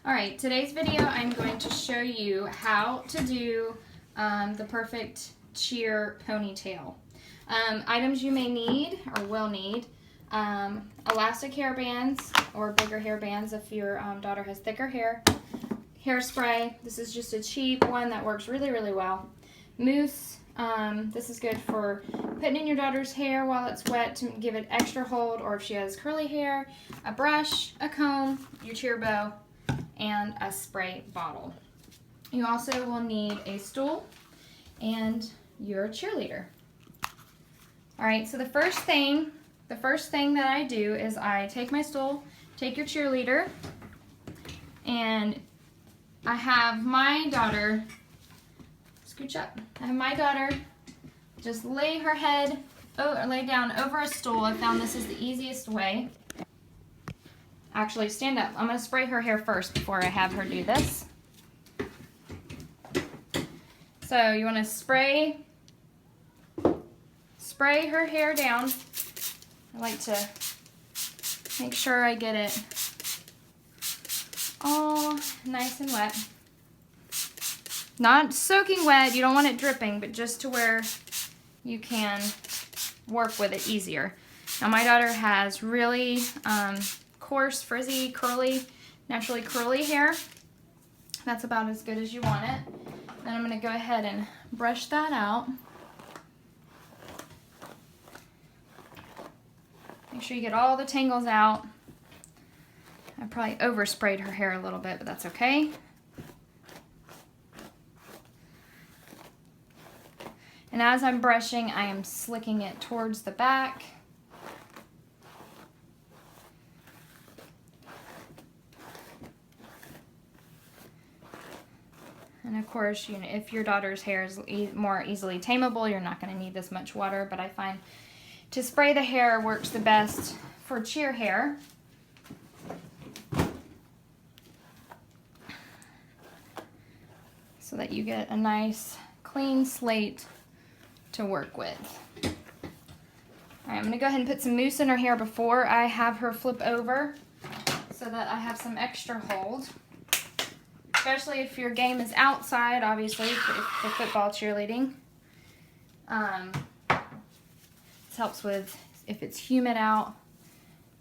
All right, today's video I'm going to show you how to do the perfect cheer ponytail. Items you may need or will need, elastic hair bands or bigger hair bands if your daughter has thicker hair, hairspray. This is just a cheap one that works really, really well. Mousse. This is good for putting in your daughter's hair while it's wet to give it extra hold, or if she has curly hair, a brush, a comb, your cheer bow, and a spray bottle. You also will need a stool and your cheerleader. All right, so the first thing that I do is I take my stool, take your cheerleader, and I have my daughter, scooch up, I have my daughter just lay her head, or lay down over a stool. I found this is the easiest way. Actually, stand up. I'm going to spray her hair first before I have her do this. So you want to spray her hair down. I like to make sure I get it all nice and wet. Not soaking wet, you don't want it dripping, but just to where you can work with it easier. Now my daughter has really coarse, frizzy, curly, naturally curly hair. That's about as good as you want it. Then I'm going to go ahead and brush that out. Make sure you get all the tangles out. I probably oversprayed her hair a little bit, but that's okay. And as I'm brushing, I am slicking it towards the back. And of course, if your daughter's hair is more easily tameable, you're not going to need this much water, but I find to spray the hair works the best for cheer hair. So that you get a nice clean slate to work with. All right, I'm going to go ahead and put some mousse in her hair before I have her flip over so that I have some extra hold. Especially if your game is outside, obviously, for football cheerleading. This helps with if it's humid out.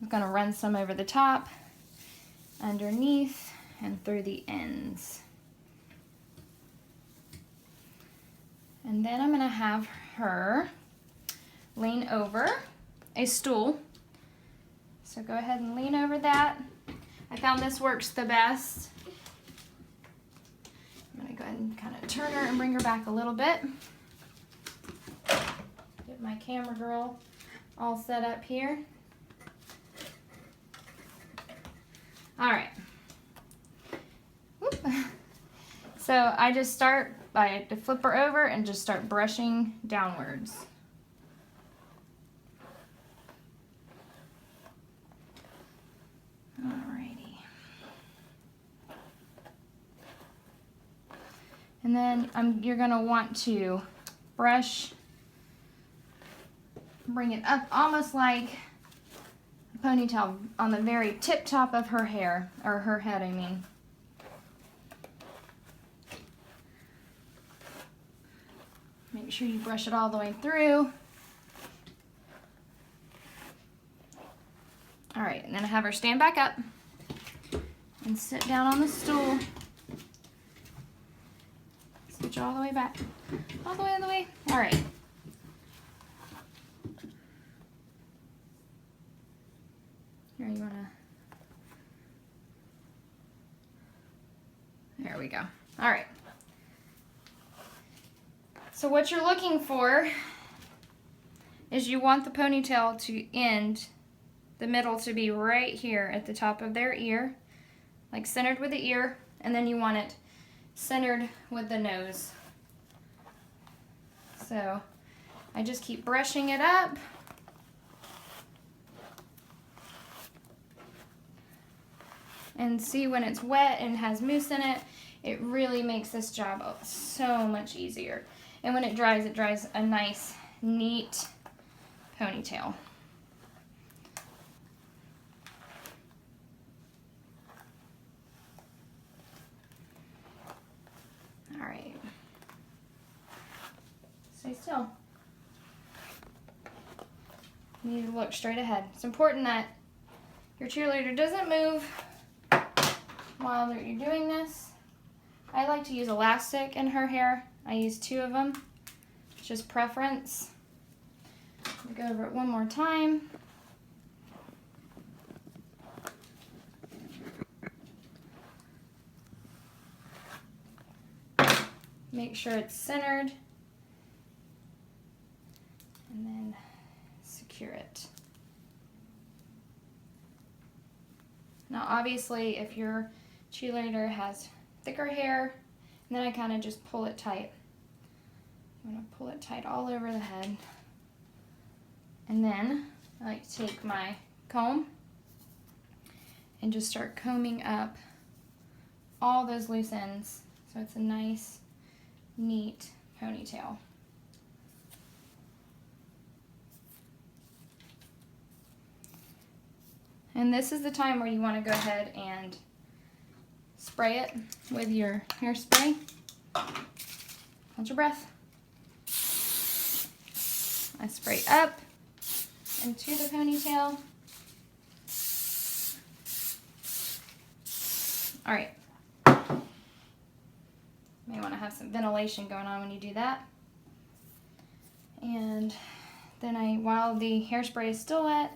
I'm going to run some over the top, underneath, and through the ends. And then I'm going to have her lean over a stool. So go ahead and lean over that. I found this works the best. I'm going to go ahead and kind of turn her and bring her back a little bit. Get my camera girl all set up here. All right. Whoop. So I just start by to flip her over and just start brushing downwards. Alrighty. And then you're going to want to brush, bring it up almost like a ponytail on the very tip top of her hair, or her head, I mean. Make sure you brush it all the way through. All right, and then have her stand back up and sit down on the stool. Scooch all the way back, all the way. All right. Here, you wanna, there we go. All right. So what you're looking for is you want the ponytail to end, the middle to be right here at the top of their ear, like centered with the ear, and then you want it centered with the nose. So I just keep brushing it up. And see, when it's wet and has mousse in it, it really makes this job so much easier. And when it dries a nice, neat ponytail. You need to look straight ahead. It's important that your cheerleader doesn't move while you're doing this. I like to use elastic in her hair. I use 2 of them. It's just preference. I'll go over it one more time. Make sure it's centered. And then secure it. Now obviously if your cheerleader has thicker hair, then I kind of just pull it tight. I'm going to pull it tight all over the head. And then I like to take my comb and just start combing up all those loose ends so it's a nice, neat ponytail. And this is the time where you want to go ahead and spray it with your hairspray. Hold your breath. I spray up into the ponytail. All right. May want to have some ventilation going on when you do that. And then while the hairspray is still wet,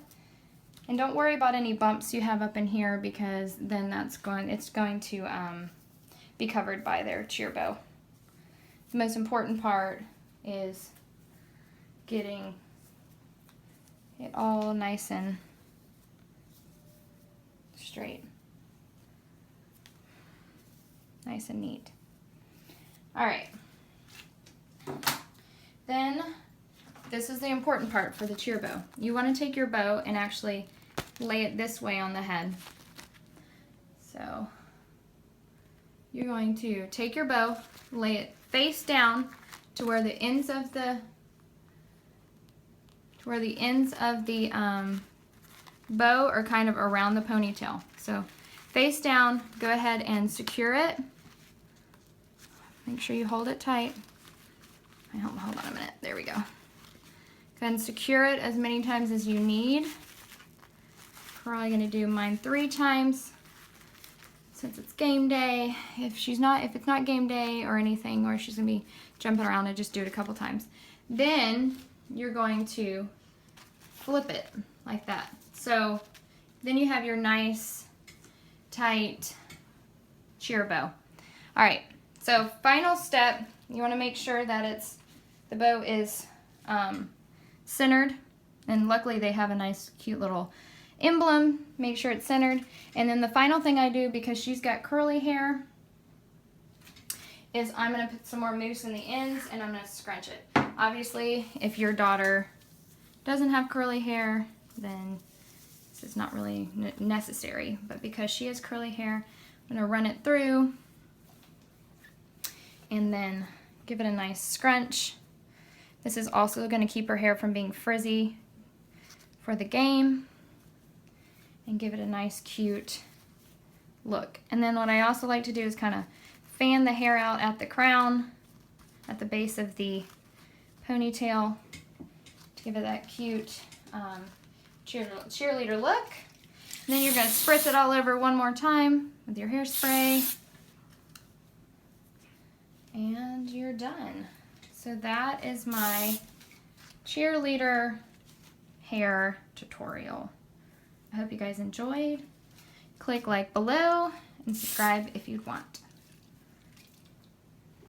and don't worry about any bumps you have up in here because then it's going to be covered by their cheer bow. The most important part is getting it all nice and straight. Nice and neat. All right. Then this is the important part for the cheer bow. You want to take your bow and actually lay it this way on the head. So you're going to take your bow, lay it face down to where the ends of the bow are kind of around the ponytail. So face down, go ahead and secure it. Make sure you hold it tight. Hold on a minute. There we go. Go ahead and secure it as many times as you need. Probably going to do mine 3 times since it's game day. If it's not game day or anything, or she's going to be jumping around, I just do it a couple times. Then you're going to flip it like that. So then you have your nice tight cheer bow. All right. So final step, you want to make sure that the bow is centered, and luckily they have a nice cute little emblem. Make sure it's centered. And then the final thing I do, because she's got curly hair, is I'm going to put some more mousse in the ends and I'm going to scrunch it. Obviously, if your daughter doesn't have curly hair, then this is not really necessary. But because she has curly hair, I'm going to run it through and then give it a nice scrunch. This is also going to keep her hair from being frizzy for the game and give it a nice cute look. And then what I also like to do is kind of fan the hair out at the crown, at the base of the ponytail, to give it that cute cheerleader look. And then you're going to spritz it all over one more time with your hairspray. And you're done. So that is my cheerleader hair tutorial. I hope you guys enjoyed. Click like below and subscribe if you'd want.